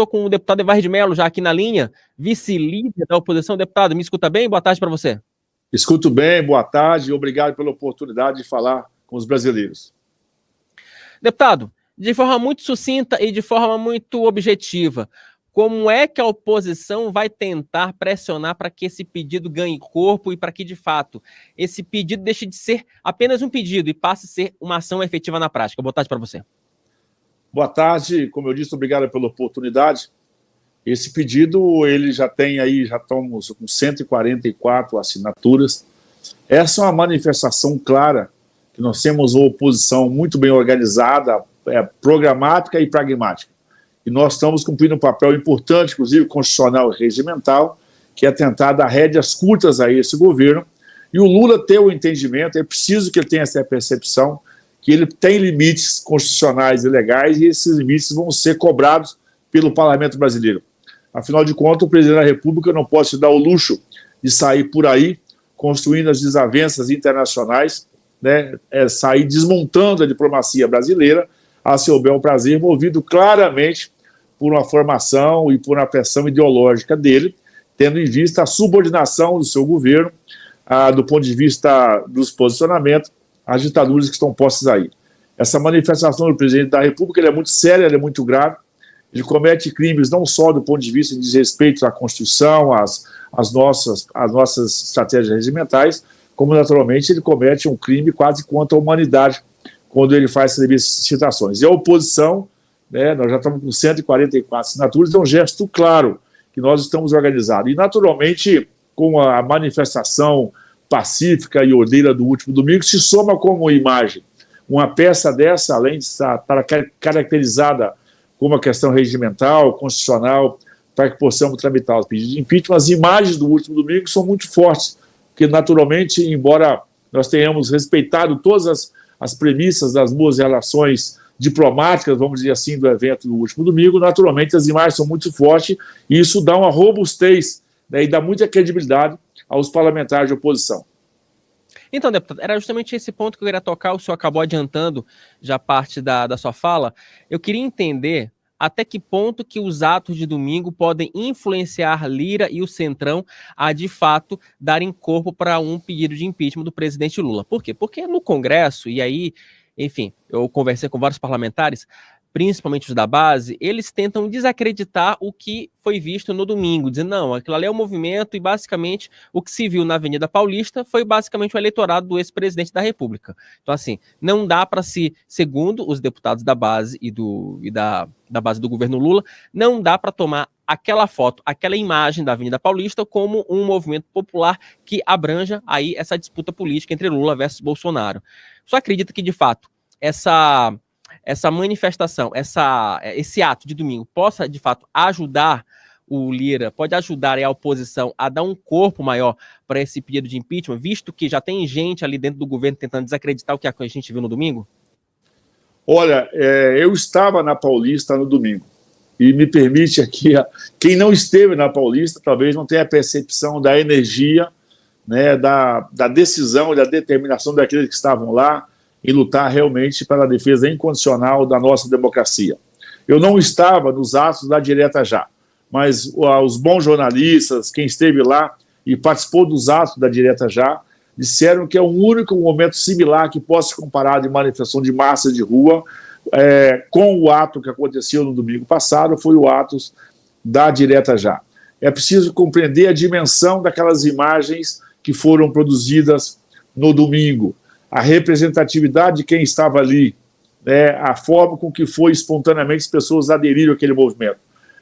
estou com o deputado Evardo de Mello já aqui na linha, vice-líder da oposição. Deputado, me escuta bem? Boa tarde para você. Escuto bem, boa tarde e obrigado pela oportunidade de falar com os brasileiros. Deputado, de forma muito sucinta e de forma muito objetiva, como é que a oposição vai tentar pressionar para que esse pedido ganhe corpo e para que, de fato, esse pedido deixe de ser apenas um pedido e passe a ser uma ação efetiva na prática? Boa tarde para você. Boa tarde, como eu disse, obrigado pela oportunidade. Esse pedido, ele já estamos com 144 assinaturas. Essa é uma manifestação clara que nós temos uma oposição muito bem organizada, programática e pragmática. E nós estamos cumprindo um papel importante, inclusive constitucional e regimental, que é tentar dar rédeas curtas a esse governo. E o Lula ter o entendimento, é preciso que ele tenha essa percepção, que ele tem limites constitucionais e legais e esses limites vão ser cobrados pelo Parlamento brasileiro. Afinal de contas, o presidente da República não pode se dar o luxo de sair por aí construindo as desavenças internacionais, né, sair desmontando a diplomacia brasileira a seu bel prazer, movido claramente por uma formação e por uma pressão ideológica dele, tendo em vista a subordinação do seu governo, do ponto de vista dos posicionamentos, às ditaduras que estão postas aí. Essa manifestação do presidente da República é muito séria, é muito grave, ele comete crimes não só do ponto de vista de desrespeito à Constituição, às nossas estratégias regimentais, como naturalmente ele comete um crime quase contra a humanidade, quando ele faz essas citações. E a oposição, né, nós já estamos com 144 assinaturas, é um gesto claro que nós estamos organizados. E, naturalmente, com a manifestação pacífica e ordeira do último domingo, se soma como imagem. Uma peça dessa, além de estar caracterizada como uma questão regimental, constitucional, para que possamos tramitar os pedidos de impeachment, as imagens do último domingo são muito fortes, porque, naturalmente, embora nós tenhamos respeitado todas as premissas das boas relações diplomáticas, vamos dizer assim, do evento do último domingo, naturalmente as imagens são muito fortes e isso dá uma robustez, né, e dá muita credibilidade aos parlamentares de oposição. Então, deputado, era justamente esse ponto que eu queria tocar, o senhor acabou adiantando já parte da sua fala. Eu queria entender até que ponto que os atos de domingo podem influenciar Lira e o Centrão a, de fato, darem corpo para um pedido de impeachment do presidente Lula. Por quê? Porque no Congresso, e aí, enfim, eu conversei com vários parlamentares, principalmente os da base, eles tentam desacreditar o que foi visto no domingo, dizendo, não, aquilo ali é um movimento e basicamente o que se viu na Avenida Paulista foi basicamente o eleitorado do ex-presidente da República. Então, assim, não dá para se, segundo os deputados da base e da base do governo Lula, não dá para tomar aquela foto, aquela imagem da Avenida Paulista como um movimento popular que abranja aí essa disputa política entre Lula versus Bolsonaro. Só acredita que, de fato, essa manifestação, esse ato de domingo possa, de fato, ajudar o Lira, pode ajudar a oposição a dar um corpo maior para esse pedido de impeachment, visto que já tem gente ali dentro do governo tentando desacreditar o que a gente viu no domingo? Olha, eu estava na Paulista no domingo, e me permite aqui, quem não esteve na Paulista talvez não tenha a percepção da energia, né, da decisão e da determinação daqueles que estavam lá, e lutar realmente pela defesa incondicional da nossa democracia. Eu não estava nos atos da Direta Já, mas os bons jornalistas, quem esteve lá e participou dos atos da Direta Já, disseram que é o único momento similar que possa ser comparado de manifestação de massa de rua com o ato que aconteceu no domingo passado, foi o ato da Direta Já. É preciso compreender a dimensão daquelas imagens que foram produzidas no domingo, a representatividade de quem estava ali, a forma com que foi espontaneamente as pessoas aderiram àquele movimento.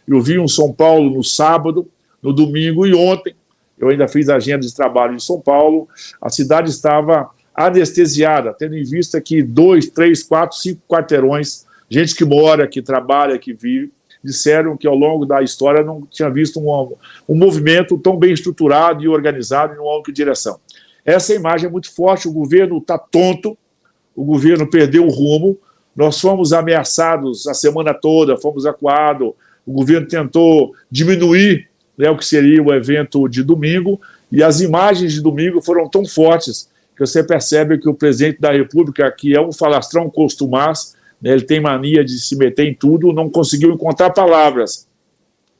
Eu vi um São Paulo no sábado, no domingo e ontem, eu ainda fiz agenda de trabalho em São Paulo, a cidade estava anestesiada, tendo em vista que 2, 3, 4, 5 quarteirões, gente que mora, que trabalha, que vive, disseram que ao longo da história não tinha visto um movimento tão bem estruturado e organizado em uma única direção. Essa imagem é muito forte, o governo está tonto, o governo perdeu o rumo, nós fomos ameaçados a semana toda, fomos acuados, o governo tentou diminuir, né, o que seria o evento de domingo, e as imagens de domingo foram tão fortes que você percebe que o presidente da República, que é um falastrão costumaz, né, ele tem mania de se meter em tudo, não conseguiu encontrar palavras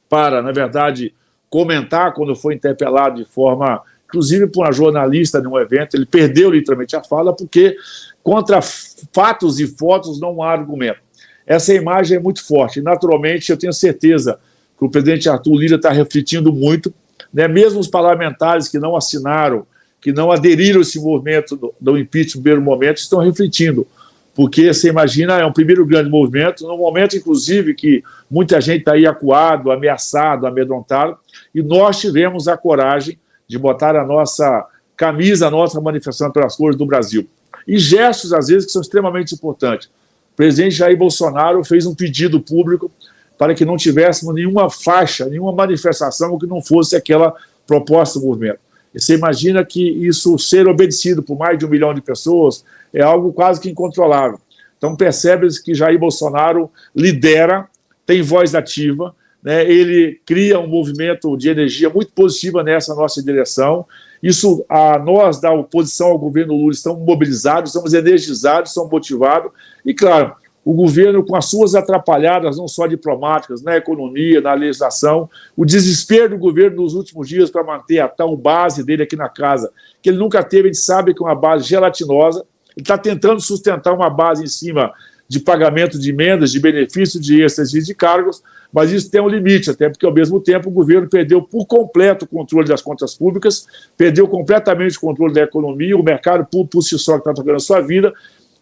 para, na verdade, comentar quando foi interpelado de forma, inclusive por uma jornalista de um evento. Ele perdeu literalmente a fala porque contra fatos e fotos não há argumento. Essa imagem é muito forte. E, naturalmente, eu tenho certeza que o presidente Arthur Lira está refletindo muito, né? Mesmo os parlamentares que não assinaram, que não aderiram a esse movimento do impeachment no primeiro momento, estão refletindo. Porque, você imagina, é um primeiro grande movimento, num momento, inclusive, que muita gente está aí acuado, ameaçado, amedrontado, e nós tivemos a coragem de botar a nossa camisa, a nossa manifestação pelas cores do Brasil. E gestos, às vezes, que são extremamente importantes. O presidente Jair Bolsonaro fez um pedido público para que não tivéssemos nenhuma faixa, nenhuma manifestação que não fosse aquela proposta do movimento. E você imagina que isso ser obedecido por mais de 1 milhão de pessoas é algo quase que incontrolável. Então percebe-se que Jair Bolsonaro lidera, tem voz ativa, né? Ele cria um movimento de energia muito positiva nessa nossa direção. Isso, nós da oposição ao governo Lula estamos mobilizados, estamos energizados, estamos motivados. E, claro, o governo com as suas atrapalhadas, não só diplomáticas, na economia, na legislação, o desespero do governo nos últimos dias para manter a tal base dele aqui na casa, que ele nunca teve, a gente sabe que é uma base gelatinosa. Ele está tentando sustentar uma base em cima de pagamento de emendas, de benefícios, de extras e de cargos, mas isso tem um limite, até porque, ao mesmo tempo, o governo perdeu por completo o controle das contas públicas, perdeu completamente o controle da economia, o mercado público por si só que está tocando a sua vida.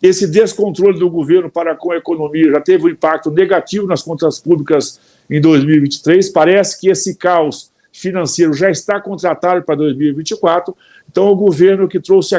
Esse descontrole do governo para com a economia já teve um impacto negativo nas contas públicas em 2023. Parece que esse caos financeiro já está contratado para 2024. Então, o governo que trouxe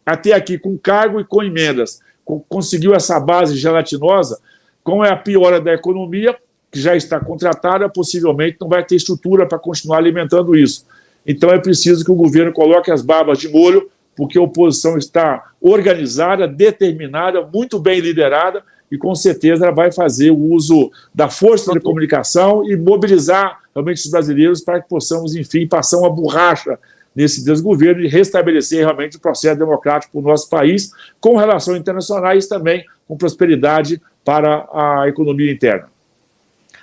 até aqui, com cargo e com emendas, conseguiu essa base gelatinosa, com a piora da economia, que já está contratada, possivelmente não vai ter estrutura para continuar alimentando isso. Então, é preciso que o governo coloque as barbas de molho, porque a oposição está organizada, determinada, muito bem liderada, e com certeza ela vai fazer o uso da força da comunicação e mobilizar realmente os brasileiros para que possamos, enfim, passar uma borracha nesse desgoverno e restabelecer realmente o processo democrático para o nosso país, com relações internacionais e também com prosperidade para a economia interna.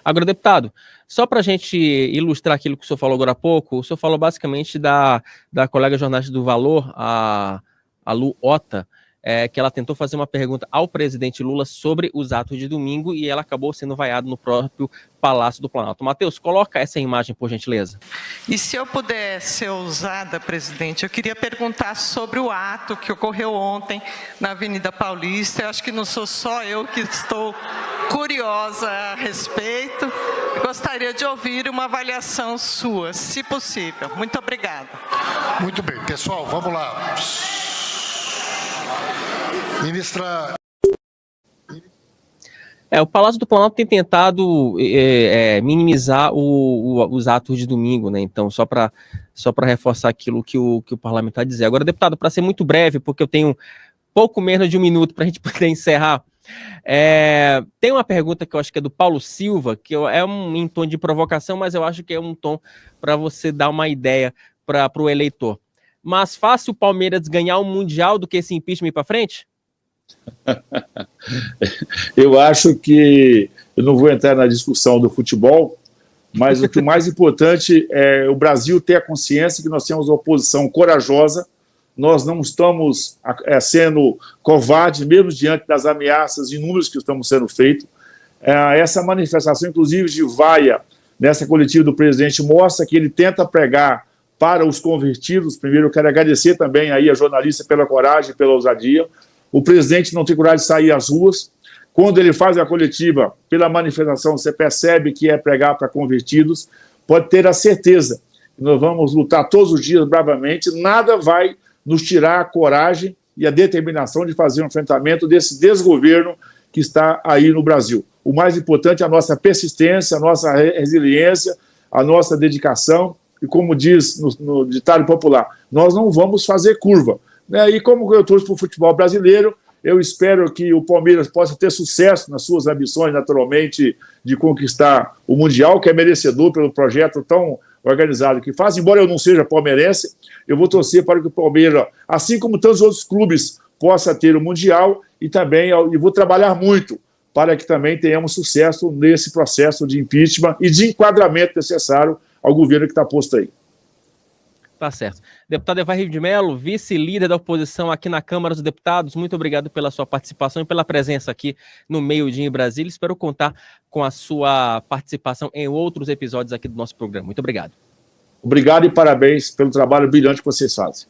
Agora, deputado, só para a gente ilustrar aquilo que o senhor falou agora há pouco, o senhor falou basicamente da colega jornalista do Valor, a Lu Ota, que ela tentou fazer uma pergunta ao presidente Lula sobre os atos de domingo e ela acabou sendo vaiada no próprio Palácio do Planalto. Matheus, coloca essa imagem, por gentileza. E se eu puder ser ousada, presidente, eu queria perguntar sobre o ato que ocorreu ontem na Avenida Paulista. Eu acho que não sou só eu que estou curiosa a respeito. Eu gostaria de ouvir uma avaliação sua, se possível. Muito obrigada. Muito bem, pessoal, vamos lá. Ministra... O Palácio do Planalto tem tentado minimizar os atos de domingo, né? Então, só para reforçar aquilo que o parlamentar dizer. Agora, deputado, para ser muito breve, porque eu tenho pouco menos de 1 minuto para a gente poder encerrar, tem uma pergunta que eu acho que é do Paulo Silva, que é em tom de provocação, mas eu acho que é um tom para você dar uma ideia para o eleitor. Mais fácil o Palmeiras ganhar o Mundial do que esse impeachment ir para frente? Eu acho que, eu não vou entrar na discussão do futebol, mas o que o mais importante é o Brasil ter a consciência que nós temos uma oposição corajosa, nós não estamos sendo covardes, mesmo diante das ameaças inúmeras que estamos sendo feitas. Essa manifestação, inclusive, de vaia nessa coletiva do presidente, mostra que ele tenta pregar para os convertidos. Primeiro, eu quero agradecer também aí a jornalista pela coragem, pela ousadia. O presidente não tem coragem de sair às ruas. Quando ele faz a coletiva pela manifestação, você percebe que é pregar para convertidos. Pode ter a certeza que nós vamos lutar todos os dias bravamente. Nada vai nos tirar a coragem e a determinação de fazer um enfrentamento desse desgoverno que está aí no Brasil. O mais importante é a nossa persistência, a nossa resiliência, a nossa dedicação. E como diz no ditado popular, nós não vamos fazer curva. E como eu trouxe para o futebol brasileiro, eu espero que o Palmeiras possa ter sucesso nas suas ambições, naturalmente, de conquistar o Mundial, que é merecedor pelo projeto tão organizado que faz. Embora eu não seja palmeirense, eu vou torcer para que o Palmeiras, assim como tantos outros clubes, possa ter o Mundial e também vou trabalhar muito para que também tenhamos sucesso nesse processo de impeachment e de enquadramento necessário ao governo que está posto aí. Tá certo. Deputado Evair de Mello, vice-líder da oposição aqui na Câmara dos Deputados, muito obrigado pela sua participação e pela presença aqui no Meio Dia em Brasília. Espero contar com a sua participação em outros episódios aqui do nosso programa. Muito obrigado. Obrigado e parabéns pelo trabalho brilhante que vocês fazem.